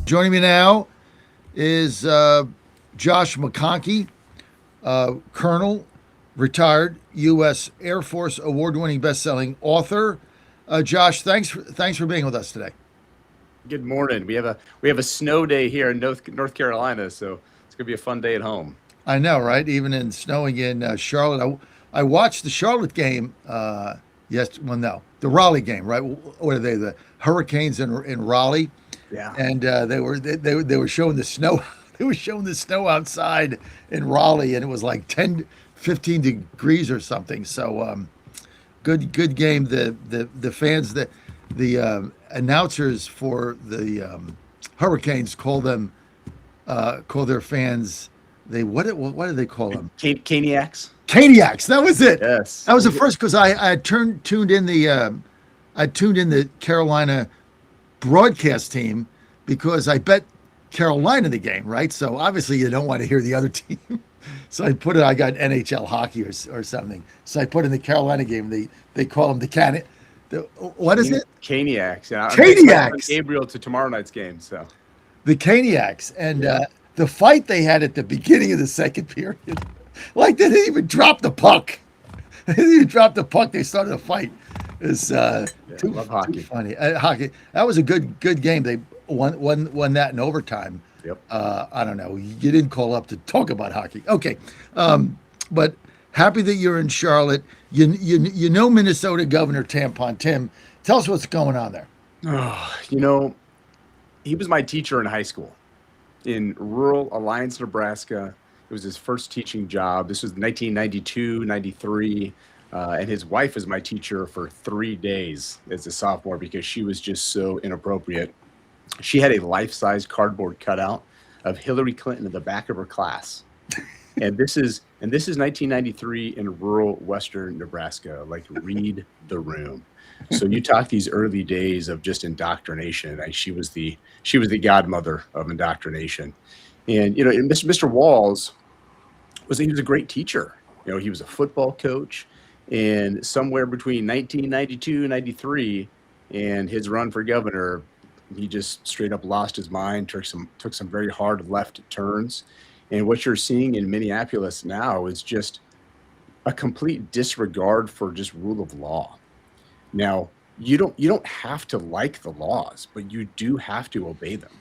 Joining me now is Josh McConkey, Colonel, retired U.S. Air Force award-winning best-selling author. Josh, thanks for being with us today. Good morning. We have a snow day here in North Carolina, so it's gonna be a fun day at home. I know, right? Even in snowing in Charlotte, I watched the Charlotte game. No, the Raleigh game, right? What are they? The Hurricanes in Raleigh, Yeah. and they were showing the snow. They were showing the snow outside in Raleigh, and it was like 10, 15 degrees or something. So good game. The fans, the announcers for the Hurricanes call their fans, they what do they call them? Caniacs. Caniacs. That was it. Yes. That was the first, because I had tuned in the Carolina broadcast team because I bet Carolina the game, right? So obviously you don't want to hear the other team. So I got NHL hockey or something. So I put in the Carolina game. They call them what is it? Caniacs. Yeah. Caniacs. Gabriel to tomorrow night's game. So The Caniacs. And yeah. the fight they had at the beginning of the second period, like they didn't even drop the puck. They didn't even drop the puck. They started a fight. It's Love hockey. too funny. Hockey. That was a good game. They won that in overtime. Yep. I don't know. You didn't call up to talk about hockey. Okay. But happy that you're in Charlotte. You know Minnesota Governor Tampon Tim. Tell us what's going on there. Oh, he was my teacher in high school in rural Alliance, Nebraska. It was his first teaching job. This was 1992, 93. And his wife was my teacher for 3 days as a sophomore because she was just so inappropriate. She had a life-size cardboard cutout of Hillary Clinton in the back of her class. And this is 1993 in rural western Nebraska. Like, read the room. So you talk these early days of just indoctrination. She was the godmother of indoctrination. And Mr. Walls was a great teacher. He was a football coach, and somewhere between 1992 and 93 and his run for governor, he just straight up lost his mind, took some very hard left turns. And what you're seeing in Minneapolis now is just a complete disregard for just rule of law. Now, you don't have to like the laws, but you do have to obey them.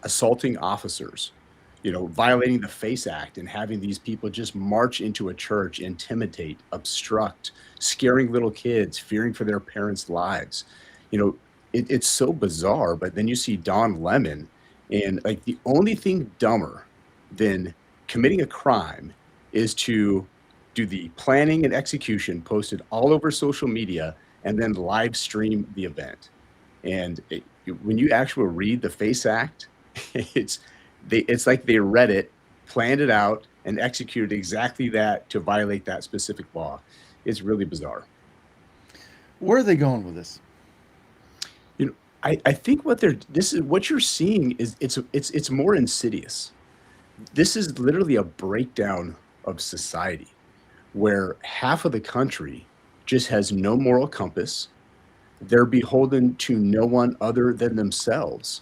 Assaulting officers, violating the FACE Act and having these people just march into a church, intimidate, obstruct, scaring little kids, fearing for their parents' lives. It's so bizarre. But then you see Don Lemon, and like the only thing dumber than committing a crime is to do the planning and execution, posted all over social media, and then live stream the event. And when you actually read the FACE Act, it's like they read it, planned it out, and executed exactly that to violate that specific law. It's really bizarre. Where are they going with this? I think what you're seeing is it's more insidious. This is literally a breakdown of society where half of the country just has no moral compass. They're beholden to no one other than themselves.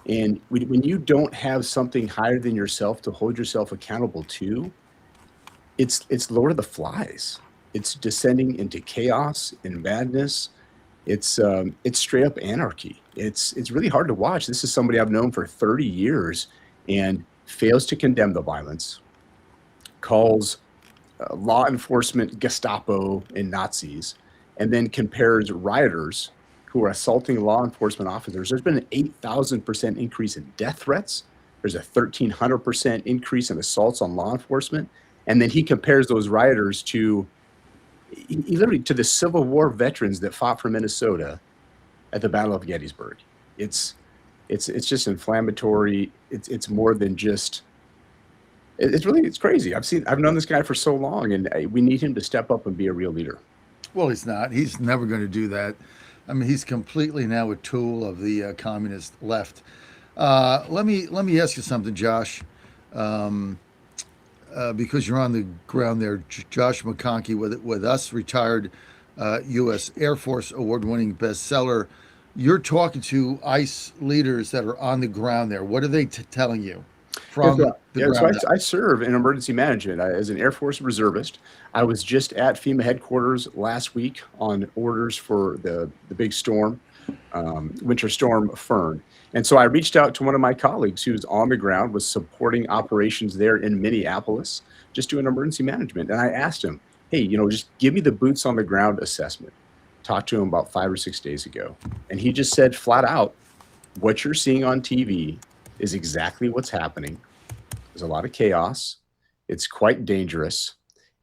And when you don't have something higher than yourself to hold yourself accountable to, it's Lord of the Flies. It's descending into chaos and madness. It's straight up anarchy. It's really hard to watch. This is somebody I've known for 30 years and fails to condemn the violence, calls law enforcement Gestapo and Nazis, and then compares rioters who are assaulting law enforcement officers. There's been an 8,000% increase in death threats. There's a 1,300% increase in assaults on law enforcement. And then he compares those rioters to literally to the Civil War veterans that fought for Minnesota at the Battle of Gettysburg. It's just inflammatory. It's more than just. It's crazy. I've known this guy for so long, and we need him to step up and be a real leader. Well, he's not. He's never going to do that. I mean, he's completely now a tool of the communist left. Let me ask you something, Josh, because you're on the ground there. Josh McConkey with us, retired U.S. Air Force award-winning bestseller you're talking to ICE leaders that are on the ground there. What are they telling you Yeah, so, from the yeah, so ground up? I serve in emergency management as an Air Force reservist. I was just at FEMA headquarters last week on orders for the big storm, winter storm Fern. And so I reached out to one of my colleagues who's on the ground, was supporting operations there in Minneapolis, just doing emergency management. And I asked him, hey, just give me the boots on the ground assessment. Talked to him about 5 or 6 days ago. And he just said flat out, what you're seeing on TV is exactly what's happening. There's a lot of chaos. It's quite dangerous,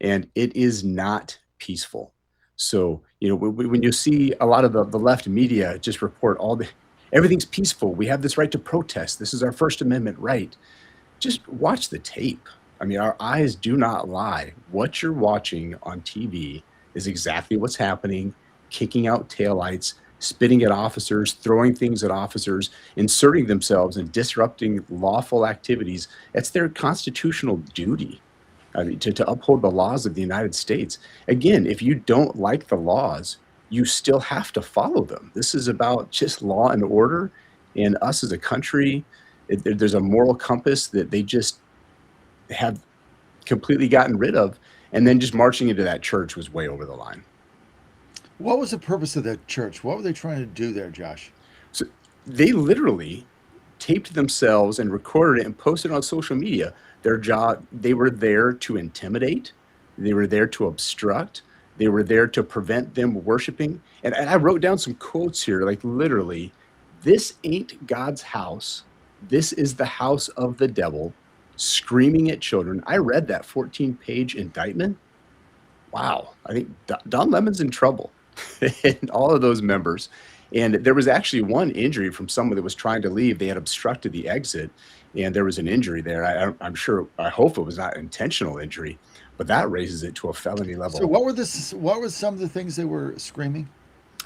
and it is not peaceful. So, when you see a lot of the left media just report everything's peaceful. We have this right to protest. This is our First Amendment right. Just watch the tape. I mean, our eyes do not lie. What you're watching on TV is exactly what's happening, kicking out taillights, spitting at officers, throwing things at officers, inserting themselves and disrupting lawful activities. That's their constitutional duty. I mean, to uphold the laws of the United States. Again, if you don't like the laws, you still have to follow them. This is about just law and order, and us as a country. There's a moral compass that they just have completely gotten rid of, and then just marching into that church was way over the line. What was the purpose of that church? What were they trying to do there, Josh? So they literally taped themselves and recorded it and posted it on social media. Their job, they were there to intimidate, they were there to obstruct, they were there to prevent them worshiping. And I wrote down some quotes here, like literally, this ain't God's house. This is the house of the devil, screaming at children. I read that 14-page indictment. Wow. I think Don Lemon's in trouble and all of those members. And there was actually one injury from someone that was trying to leave. They had obstructed the exit, and there was an injury there. I'm sure, I hope it was not intentional injury, but that raises it to a felony level. So what were some of the things they were screaming?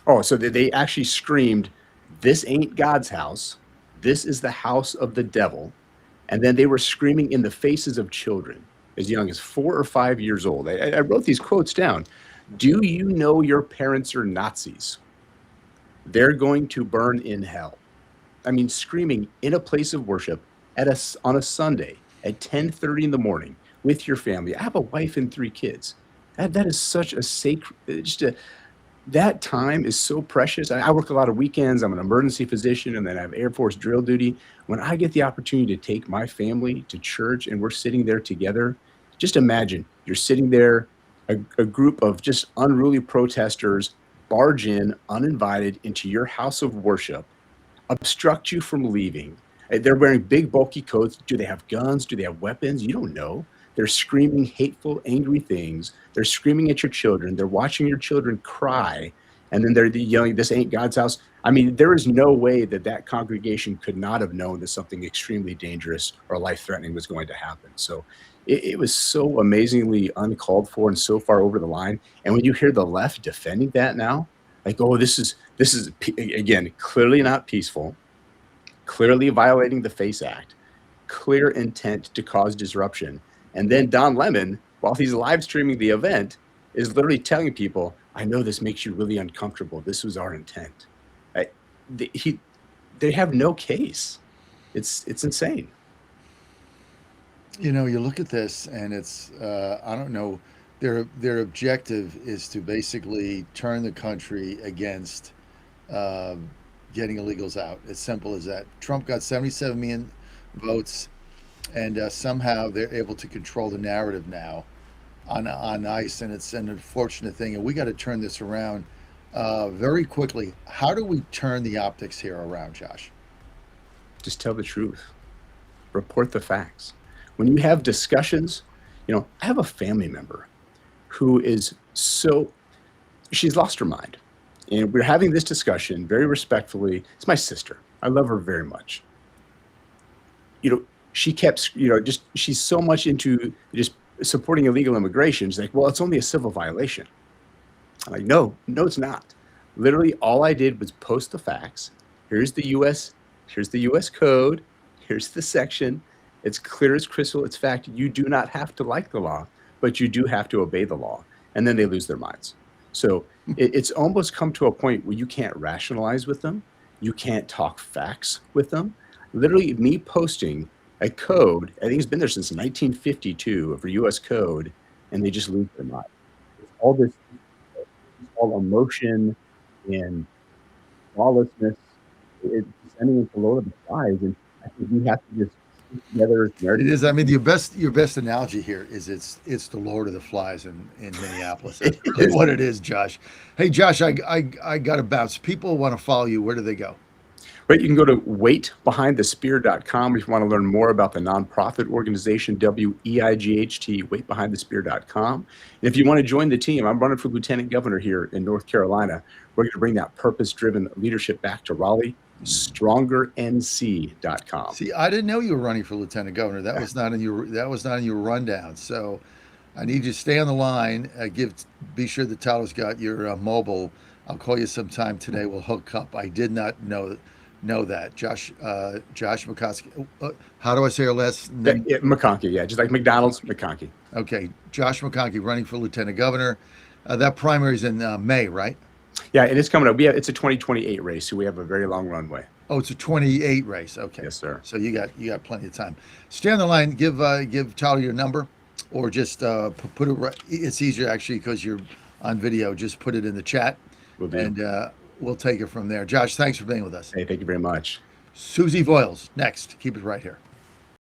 Oh, so they actually screamed, this ain't God's house. This is the house of the devil. And then they were screaming in the faces of children as young as 4 or 5 years old. I wrote these quotes down. Do you know your parents are Nazis? They're going to burn in hell. I mean, screaming in a place of worship on a Sunday at 10:30 in the morning with your family. I have a wife and 3 kids. That is such a sacred, that time is so precious. I work a lot of weekends. I'm an emergency physician, and then I have Air Force drill duty. When I get the opportunity to take my family to church and we're sitting there together, just imagine you're sitting there, a group of just unruly protesters barge in uninvited into your house of worship, obstruct you from leaving. They're wearing big, bulky coats. Do they have guns? Do they have weapons? You don't know. They're screaming hateful, angry things. They're screaming at your children. They're watching your children cry. And then they're yelling, this ain't God's house. I mean, there is no way that congregation could not have known that something extremely dangerous or life-threatening was going to happen. So it was so amazingly uncalled for and so far over the line. And when you hear the left defending that now, like, oh, this is again, clearly not peaceful, clearly violating the FACE Act, clear intent to cause disruption. And then Don Lemon, while he's live streaming the event, is literally telling people, I know this makes you really uncomfortable. This was our intent. They have no case. It's insane. You know, you look at this and it's I don't know, their objective is to basically turn the country against uh, getting illegals out. As simple as that. Trump got 77 million votes, and somehow they're able to control the narrative now on ICE, and it's an unfortunate thing. And we got to turn this around very quickly. How do we turn the optics here around, Josh? Just tell the truth. Report the facts. When you have discussions, I have a family member who is she's lost her mind. And we're having this discussion very respectfully. It's my sister. I love her very much. She kept, she's so much into just supporting illegal immigration. She's like, well, it's only a civil violation. I'm like, no, it's not. Literally, all I did was post the facts. Here's the U.S. code. Here's the section. It's clear as crystal. It's fact. You do not have to like the law, but you do have to obey the law. And then they lose their minds. So it's almost come to a point where you can't rationalize with them. you can't talk facts with them. Literally, me posting a code, I think it's been there since 1952 for U.S. code, and they just lose their mind. It's all this, it's all emotion and lawlessness. It's sending into Lord of the Flies, and I think we have to just stick together as It narrative. is. I mean, your best analogy here is it's the Lord of the Flies in Minneapolis. That's It really is. what it is, Josh. Hey, Josh, I got to bounce. People want to follow you. Where do they go? Right, you can go to waitbehindthespear.com if you want to learn more about the nonprofit organization WEIGHT, waitbehindthespear.com. And if you want to join the team, I'm running for lieutenant governor here in North Carolina. We're going to bring that purpose-driven leadership back to Raleigh, strongernc.com. See, I didn't know you were running for lieutenant governor. That was not in your rundown. So I need you to stay on the line. Be sure that Tyler's got your mobile. I'll call you sometime today. We'll hook up. I did not know that. Josh McConkey. How do I say your last name? McConkey, yeah, just like McDonald's, McConkey. Okay, Josh McConkey running for lieutenant governor. That primary is in May, right? Yeah, and it's coming up. It's a 2028 race, so we have a very long runway. Oh, it's a 28 race. Okay. Yes, sir. So you got plenty of time. Stay on the line. Give Tyler your number, or just put it. It's easier actually because you're on video. Just put it in the chat, and we'll take it from there. Josh, thanks for being with us. Hey, thank you very much. Susie Voiles next. Keep it right here.